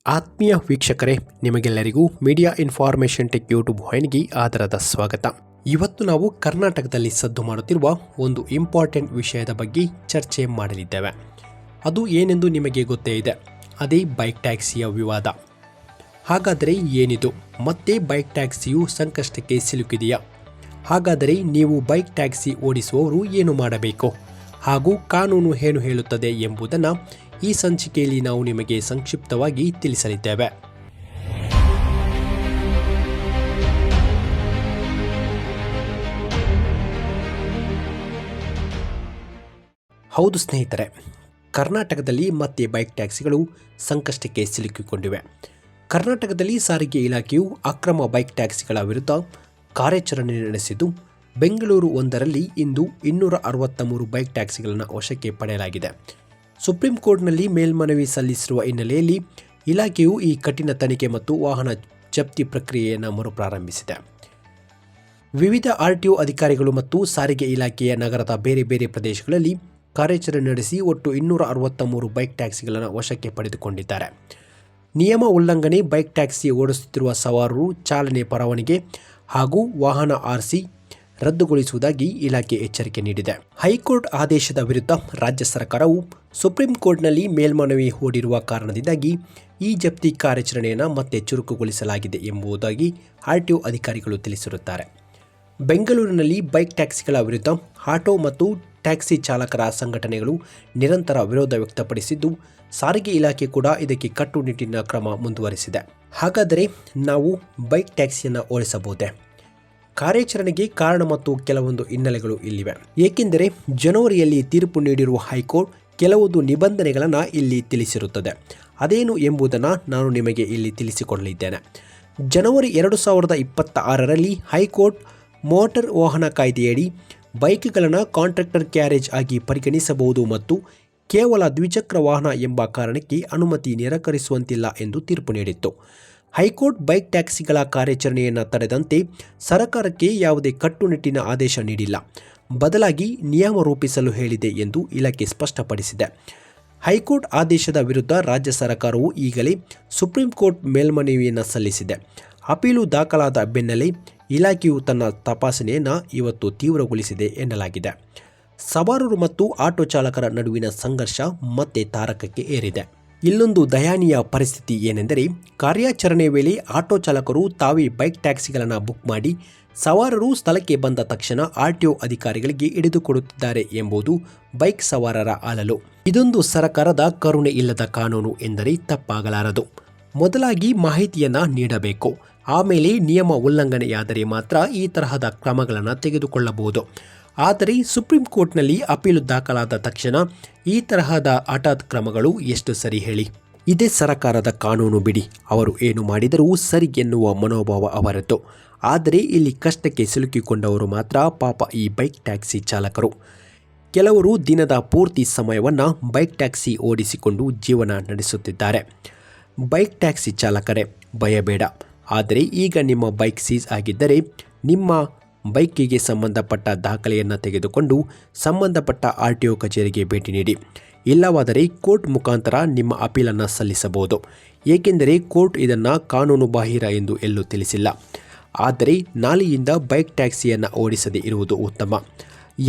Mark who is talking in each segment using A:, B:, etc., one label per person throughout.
A: ಆತ್ಮೀಯ ವೀಕ್ಷಕರೇ, ನಿಮಗೆಲ್ಲರಿಗೂ ಮೀಡಿಯಾ ಇನ್ಫಾರ್ಮೇಷನ್ ಟೆಕ್ ಯೂಟ್ಯೂಬ್ ವಾಹಿನಿಗೆ ಆದರದ ಸ್ವಾಗತ. ಇವತ್ತು ನಾವು ಕರ್ನಾಟಕದಲ್ಲಿ ಸದ್ದು ಮಾಡುತ್ತಿರುವ ಒಂದು ಇಂಪಾರ್ಟೆಂಟ್ ವಿಷಯದ ಬಗ್ಗೆ ಚರ್ಚೆ ಮಾಡಲಿದ್ದೇವೆ. ಅದು ಏನೆಂದು ನಿಮಗೆ ಗೊತ್ತೇ ಇದೆ, ಅದೇ ಬೈಕ್ ಟ್ಯಾಕ್ಸಿಯ ವಿವಾದ. ಹಾಗಾದರೆ ಏನಿದು? ಮತ್ತೆ ಬೈಕ್ ಟ್ಯಾಕ್ಸಿಯು ಸಂಕಷ್ಟಕ್ಕೆ ಸಿಲುಕಿದೆಯಾ? ಹಾಗಾದರೆ ನೀವು ಬೈಕ್ ಟ್ಯಾಕ್ಸಿ ಓಡಿಸುವವರು ಏನು ಮಾಡಬೇಕು ಹಾಗೂ ಕಾನೂನು ಏನು ಹೇಳುತ್ತದೆ ಎಂಬುದನ್ನು ಈ ಸಂಚಿಕೆಯಲ್ಲಿ ನಾವು ನಿಮಗೆ ಸಂಕ್ಷಿಪ್ತವಾಗಿ ತಿಳಿಸಲಿದ್ದೇವೆ. ಹೌದು ಸ್ನೇಹಿತರೆ, ಕರ್ನಾಟಕದಲ್ಲಿ ಮತ್ತೆ ಬೈಕ್ ಟ್ಯಾಕ್ಸಿಗಳು ಸಂಕಷ್ಟಕ್ಕೆ ಸಿಲುಕಿಕೊಂಡಿವೆ. ಕರ್ನಾಟಕದಲ್ಲಿ ಸಾರಿಗೆ ಇಲಾಖೆಯು ಅಕ್ರಮ ಬೈಕ್ ಟ್ಯಾಕ್ಸಿಗಳ ವಿರುದ್ಧ ಕಾರ್ಯಾಚರಣೆ ನಡೆಸಿದ್ದು, ಬೆಂಗಳೂರು ಒಂದರಲ್ಲಿ ಇಂದು 263 ಬೈಕ್ ಟ್ಯಾಕ್ಸಿಗಳನ್ನು ವಶಕ್ಕೆ ಪಡೆಯಲಾಗಿದೆ. ಸುಪ್ರೀಂ ಕೋರ್ಟ್ನಲ್ಲಿ ಮೇಲ್ಮನವಿ ಸಲ್ಲಿಸಿರುವ ಹಿನ್ನೆಲೆಯಲ್ಲಿ ಇಲಾಖೆಯು ಈ ಕಠಿಣ ತನಿಖೆ ಮತ್ತು ವಾಹನ ಜಪ್ತಿ ಪ್ರಕ್ರಿಯೆಯನ್ನು ಮರುಪ್ರಾರಂಭಿಸಿದೆ. ವಿವಿಧ ಆರ್ಟಿಒ ಅಧಿಕಾರಿಗಳು ಮತ್ತು ಸಾರಿಗೆ ಇಲಾಖೆಯ ನಗರದ ಬೇರೆ ಬೇರೆ ಪ್ರದೇಶಗಳಲ್ಲಿ ಕಾರ್ಯಾಚರಣೆ ನಡೆಸಿ ಒಟ್ಟು 263 ಬೈಕ್ ಟ್ಯಾಕ್ಸಿಗಳನ್ನು ವಶಕ್ಕೆ ಪಡೆದುಕೊಂಡಿದ್ದಾರೆ. ನಿಯಮ ಉಲ್ಲಂಘನೆ ಬೈಕ್ ಟ್ಯಾಕ್ಸಿ ಓಡಿಸುತ್ತಿರುವ ಸವಾರರು ಚಾಲನೆ ಪರವಾನಗಿ ಹಾಗೂ ವಾಹನ ಆರ್ಸಿ ರದ್ದುಗೊಳಿಸುವುದಾಗಿ ಇಲಾಖೆ ಎಚ್ಚರಿಕೆ ನೀಡಿದೆ. ಹೈಕೋರ್ಟ್ ಆದೇಶದ ವಿರುದ್ಧ ರಾಜ್ಯ ಸರ್ಕಾರವು ಸುಪ್ರೀಂ ಕೋರ್ಟ್ನಲ್ಲಿ ಮೇಲ್ಮನವಿ ಹೂಡಿರುವ ಕಾರಣದಿಂದಾಗಿ ಈ ಜಪ್ತಿ ಕಾರ್ಯಾಚರಣೆಯನ್ನು ಮತ್ತೆ ಚುರುಕುಗೊಳಿಸಲಾಗಿದೆ ಎಂಬುದಾಗಿ ಆರ್ಟಿಒ ಅಧಿಕಾರಿಗಳು ತಿಳಿಸಿರುತ್ತಾರೆ. ಬೆಂಗಳೂರಿನಲ್ಲಿ ಬೈಕ್ ಟ್ಯಾಕ್ಸಿಗಳ ವಿರುದ್ಧ ಆಟೋ ಮತ್ತು ಟ್ಯಾಕ್ಸಿ ಚಾಲಕರ ಸಂಘಟನೆಗಳು ನಿರಂತರ ವಿರೋಧ ವ್ಯಕ್ತಪಡಿಸಿದ್ದು, ಸಾರಿಗೆ ಇಲಾಖೆ ಕೂಡ ಇದಕ್ಕೆ ಕಟ್ಟುನಿಟ್ಟಿನ ಕ್ರಮ ಮುಂದುವರಿಸಿದೆ. ಹಾಗಾದರೆ ನಾವು ಬೈಕ್ ಟ್ಯಾಕ್ಸಿಯನ್ನು ಓಡಿಸಬಹುದೇ? ಕಾರ್ಯಾಚರಣೆಗೆ ಕಾರಣ ಮತ್ತು ಕೆಲವೊಂದು ಹಿನ್ನೆಲೆಗಳು ಇಲ್ಲಿವೆ. ಏಕೆಂದರೆ ಜನವರಿಯಲ್ಲಿ ತೀರ್ಪು ನೀಡಿರುವ ಹೈಕೋರ್ಟ್ ಕೆಲವೊಂದು ನಿಬಂಧನೆಗಳನ್ನು ಇಲ್ಲಿ ತಿಳಿಸಿರುತ್ತದೆ. ಅದೇನು ಎಂಬುದನ್ನು ನಾನು ನಿಮಗೆ ಇಲ್ಲಿ ತಿಳಿಸಿಕೊಡಲಿದ್ದೇನೆ. ಜನವರಿ 2026ರಲ್ಲಿ ಹೈಕೋರ್ಟ್ ಮೋಟಾರ್ ವಾಹನ ಕಾಯ್ದೆಯಡಿ ಬೈಕ್ಗಳನ್ನು ಕಾಂಟ್ರಾಕ್ಟರ್ ಕ್ಯಾರೇಜ್ ಆಗಿ ಪರಿಗಣಿಸಬಹುದು ಮತ್ತು ಕೇವಲ ದ್ವಿಚಕ್ರ ವಾಹನ ಎಂಬ ಕಾರಣಕ್ಕೆ ಅನುಮತಿ ನಿರಾಕರಿಸುವಂತಿಲ್ಲ ಎಂದು ತೀರ್ಪು ನೀಡಿತ್ತು. ಹೈಕೋರ್ಟ್ ಬೈಕ್ ಟ್ಯಾಕ್ಸಿಗಳ ಕಾರ್ಯಾಚರಣೆಯನ್ನು ತಡೆದಂತೆ ಸರ್ಕಾರಕ್ಕೆ ಯಾವುದೇ ಕಟ್ಟುನಿಟ್ಟಿನ ಆದೇಶ ನೀಡಿಲ್ಲ, ಬದಲಾಗಿ ನಿಯಮ ರೂಪಿಸಲು ಹೇಳಿದೆ ಎಂದು ಇಲಾಖೆ ಸ್ಪಷ್ಟಪಡಿಸಿದೆ. ಹೈಕೋರ್ಟ್ ಆದೇಶದ ವಿರುದ್ಧ ರಾಜ್ಯ ಸರ್ಕಾರವು ಈಗಲೇ ಸುಪ್ರೀಂ ಕೋರ್ಟ್ ಮೇಲ್ಮನವಿಯನ್ನು ಸಲ್ಲಿಸಿದೆ. ಅಪೀಲು ದಾಖಲಾದ ಬೆನ್ನಲ್ಲೇ ಇಲಾಖೆಯು ತನ್ನ ತಪಾಸಣೆಯನ್ನು ಇವತ್ತು ತೀವ್ರಗೊಳಿಸಿದೆ ಎನ್ನಲಾಗಿದೆ. ಸವಾರರು ಮತ್ತು ಆಟೋ ಚಾಲಕರ ನಡುವಿನ ಸಂಘರ್ಷ ಮತ್ತೆ ತಾರಕಕ್ಕೆ ಏರಿದೆ. ಇಲ್ಲೊಂದು ದಯನೀಯ ಪರಿಸ್ಥಿತಿ ಏನೆಂದರೆ, ಕಾರ್ಯಾಚರಣೆ ವೇಳೆ ಆಟೋ ಚಾಲಕರು ತಾವೇ ಬೈಕ್ ಟ್ಯಾಕ್ಸಿಗಳನ್ನು ಬುಕ್ ಮಾಡಿ ಸವಾರರು ಸ್ಥಳಕ್ಕೆ ಬಂದ ತಕ್ಷಣ ಆರ್ಟಿಒ ಅಧಿಕಾರಿಗಳಿಗೆ ಹಿಡಿದುಕೊಡುತ್ತಿದ್ದಾರೆ ಎಂಬುದು ಬೈಕ್ ಸವಾರರ ಅಳಲು. ಇದೊಂದು ಸರ್ಕಾರದ ಕರುಣೆ ಇಲ್ಲದ ಕಾನೂನು ಎಂದರೆ ತಪ್ಪಾಗಲಾರದು. ಮೊದಲಾಗಿ ಮಾಹಿತಿಯನ್ನು ನೀಡಬೇಕು, ಆಮೇಲೆ ನಿಯಮ ಉಲ್ಲಂಘನೆಯಾದರೆ ಮಾತ್ರ ಈ ತರಹದ ಕ್ರಮಗಳನ್ನು ತೆಗೆದುಕೊಳ್ಳಬಹುದು. ಆದರೆ ಸುಪ್ರೀಂ ಕೋರ್ಟ್ನಲ್ಲಿ ಅಪೀಲು ದಾಖಲಾದ ತಕ್ಷಣ ಈ ತರಹದ ಹಠಾತ್ ಕ್ರಮಗಳು ಎಷ್ಟು ಸರಿ ಹೇಳಿ? ಇದೇ ಸರ್ಕಾರದ ಕಾನೂನು ಬಿಡಿ, ಅವರು ಏನು ಮಾಡಿದರೂ ಸರಿ ಎನ್ನುವ ಮನೋಭಾವ ಅವರದ್ದು. ಆದರೆ ಇಲ್ಲಿ ಕಷ್ಟಕ್ಕೆ ಸಿಲುಕಿಕೊಂಡವರು ಮಾತ್ರ ಪಾಪ ಈ ಬೈಕ್ ಟ್ಯಾಕ್ಸಿ ಚಾಲಕರು. ಕೆಲವರು ದಿನದ ಪೂರ್ತಿ ಸಮಯವನ್ನು ಬೈಕ್ ಟ್ಯಾಕ್ಸಿ ಓಡಿಸಿಕೊಂಡು ಜೀವನ ನಡೆಸುತ್ತಿದ್ದಾರೆ. ಬೈಕ್ ಟ್ಯಾಕ್ಸಿ ಚಾಲಕರೇ, ಭಯಬೇಡ. ಆದರೆ ಈಗ ನಿಮ್ಮ ಬೈಕ್ ಸೀಸ್ ಆಗಿದ್ದರೆ ನಿಮ್ಮ ಬೈಕಿಗೆ ಸಂಬಂಧಪಟ್ಟ ದಾಖಲೆಯನ್ನು ತೆಗೆದುಕೊಂಡು ಸಂಬಂಧಪಟ್ಟ ಆರ್ಟಿಒ ಕಚೇರಿಗೆ ಭೇಟಿ ನೀಡಿ. ಇಲ್ಲವಾದರೆ ಕೋರ್ಟ್ ಮುಖಾಂತರ ನಿಮ್ಮ ಅಪೀಲನ್ನು ಸಲ್ಲಿಸಬಹುದು. ಏಕೆಂದರೆ ಕೋರ್ಟ್ ಇದನ್ನು ಕಾನೂನು ಬಾಹಿರ ಎಂದು ಎಲ್ಲೂ ತಿಳಿಸಿಲ್ಲ. ಆದರೆ ನಾಳೆಯಿಂದ ಬೈಕ್ ಟ್ಯಾಕ್ಸಿಯನ್ನು ಓಡಿಸದೇ ಇರುವುದು ಉತ್ತಮ.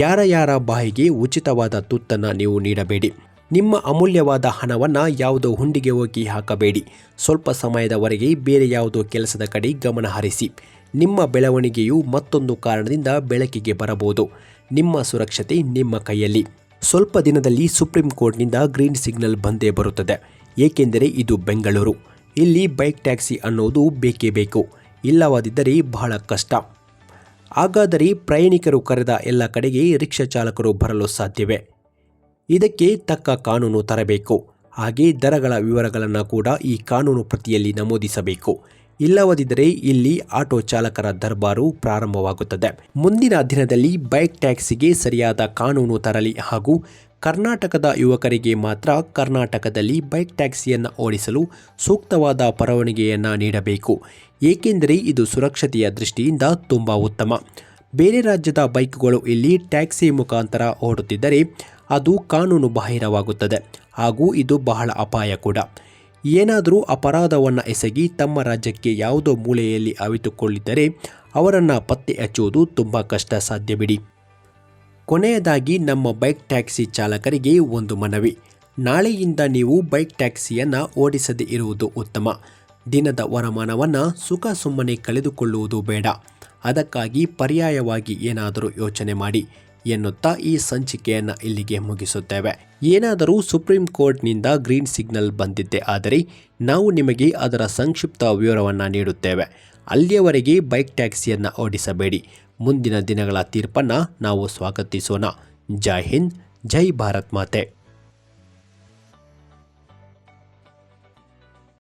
A: ಯಾರ ಬಾಯಿಗೆ ಉಚಿತವಾದ ತುತ್ತನ್ನು ನೀವು ನೀಡಬೇಡಿ. ನಿಮ್ಮ ಅಮೂಲ್ಯವಾದ ಹಣವನ್ನು ಯಾವುದೋ ಹುಂಡಿಗೆ ಹೋಗಿ ಹಾಕಬೇಡಿ. ಸ್ವಲ್ಪ ಸಮಯದವರೆಗೆ ಬೇರೆ ಯಾವುದೋ ಕೆಲಸದ ಕಡೆ ಗಮನ ಹರಿಸಿ. ನಿಮ್ಮ ಬೆಳವಣಿಗೆಯು ಮತ್ತೊಂದು ಕಾರಣದಿಂದ ಬೆಳಕಿಗೆ ಬರಬಹುದು. ನಿಮ್ಮ ಸುರಕ್ಷತೆ ನಿಮ್ಮ ಕೈಯಲ್ಲಿ. ಸ್ವಲ್ಪ ದಿನದಲ್ಲಿ ಸುಪ್ರೀಂ ಕೋರ್ಟ್ನಿಂದ ಗ್ರೀನ್ ಸಿಗ್ನಲ್ ಬಂದೇ ಬರುತ್ತದೆ. ಏಕೆಂದರೆ ಇದು ಬೆಂಗಳೂರು. ಇಲ್ಲಿ ಬೈಕ್ ಟ್ಯಾಕ್ಸಿ ಅನ್ನೋದು ಬೇಕೇ ಬೇಕು, ಇಲ್ಲವಾದಿದ್ದರೆ ಬಹಳ ಕಷ್ಟ. ಹಾಗಾದರೆ ಪ್ರಯಾಣಿಕರು ಕರೆದ ಎಲ್ಲ ಕಡೆಗೆ ರಿಕ್ಷಾ ಚಾಲಕರು ಬರಲು ಸಾಧ್ಯವೇ? ಇದಕ್ಕೆ ತಕ್ಕ ಕಾನೂನು ತರಬೇಕು. ಹಾಗೆ ದರಗಳ ವಿವರಗಳನ್ನು ಕೂಡ ಈ ಕಾನೂನು ಪ್ರತಿಯಲ್ಲಿ ನಮೂದಿಸಬೇಕು. ಇಲ್ಲವಾದಿದ್ದರೆ ಇಲ್ಲಿ ಆಟೋ ಚಾಲಕರ ದರ್ಬಾರು ಪ್ರಾರಂಭವಾಗುತ್ತದೆ. ಮುಂದಿನ ದಿನದಲ್ಲಿ ಬೈಕ್ ಟ್ಯಾಕ್ಸಿಗೆ ಸರಿಯಾದ ಕಾನೂನು ತರಲಿ ಹಾಗೂ ಕರ್ನಾಟಕದ ಯುವಕರಿಗೆ ಮಾತ್ರ ಕರ್ನಾಟಕದಲ್ಲಿ ಬೈಕ್ ಟ್ಯಾಕ್ಸಿಯನ್ನು ಓಡಿಸಲು ಸೂಕ್ತವಾದ ಪರವಾನಗಿಯನ್ನು ನೀಡಬೇಕು. ಏಕೆಂದರೆ ಇದು ಸುರಕ್ಷತೆಯ ದೃಷ್ಟಿಯಿಂದ ತುಂಬ ಉತ್ತಮ. ಬೇರೆ ರಾಜ್ಯದ ಬೈಕ್ಗಳು ಇಲ್ಲಿ ಟ್ಯಾಕ್ಸಿ ಮುಖಾಂತರ ಓಡುತ್ತಿದ್ದರೆ ಅದು ಕಾನೂನು ಬಾಹಿರವಾಗುತ್ತದೆ ಹಾಗೂ ಇದು ಬಹಳ ಅಪಾಯ ಕೂಡ. ಏನಾದರೂ ಅಪರಾಧವನ್ನು ಎಸಗಿ ತಮ್ಮ ರಾಜ್ಯಕ್ಕೆ ಯಾವುದೋ ಮೂಲೆಯಲ್ಲಿ ಅವಿತುಕೊಳ್ಳಿದ್ದರೆ ಅವರನ್ನು ಪತ್ತೆ ಹಚ್ಚುವುದು ತುಂಬ ಕಷ್ಟ ಸಾಧ್ಯ ಬಿಡಿ. ಕೊನೆಯದಾಗಿ ನಮ್ಮ ಬೈಕ್ ಟ್ಯಾಕ್ಸಿ ಚಾಲಕರಿಗೆ ಒಂದು ಮನವಿ. ನಾಳೆಯಿಂದ ನೀವು ಬೈಕ್ ಟ್ಯಾಕ್ಸಿಯನ್ನು ಓಡಿಸದೇ ಇರುವುದು ಉತ್ತಮ. ದಿನದ ವರಮಾನವನ್ನು ಸುಖ ಸುಮ್ಮನೆ ಕಳೆದುಕೊಳ್ಳುವುದು ಬೇಡ. ಅದಕ್ಕಾಗಿ ಪರ್ಯಾಯವಾಗಿ ಏನಾದರೂ ಯೋಚನೆ ಮಾಡಿ ಎನ್ನುತ್ತಾ ಈ ಸಂಚಿಕೆಯನ್ನು ಇಲ್ಲಿಗೆ ಮುಗಿಸುತ್ತೇವೆ. ಏನಾದರೂ ಸುಪ್ರೀಂ ಕೋರ್ಟ್ನಿಂದ ಗ್ರೀನ್ ಸಿಗ್ನಲ್ ಬಂದಿದ್ದೆ ಆದರೆ ನಾವು ನಿಮಗೆ ಅದರ ಸಂಕ್ಷಿಪ್ತ ವಿವರವನ್ನು ನೀಡುತ್ತೇವೆ. ಅಲ್ಲಿಯವರೆಗೆ ಬೈಕ್ ಟ್ಯಾಕ್ಸಿಯನ್ನು ಓಡಿಸಬೇಡಿ. ಮುಂದಿನ ದಿನಗಳ ತೀರ್ಪನ್ನು ನಾವು ಸ್ವಾಗತಿಸೋಣ. ಜೈ ಹಿಂದ್, ಜೈ ಭಾರತ್ ಮಾತೆ.